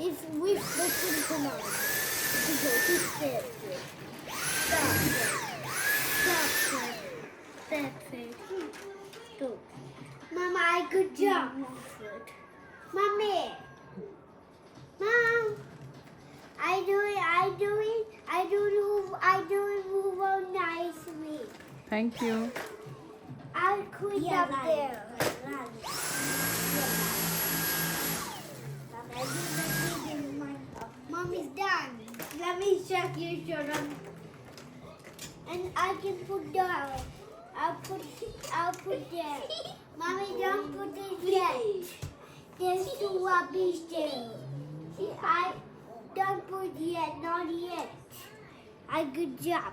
It's with the command. To go to step it. Stop it. Step it. Stop. Mama, I could jump. Mommy. Mom. I do it move nicely. Thank you. I'll quit up there. Mom is done. Let me check your shirt on. And I can put down. I'll put there. Mommy, don't put it yet. There's two rubbish there. I don't put yet, not yet. I good job.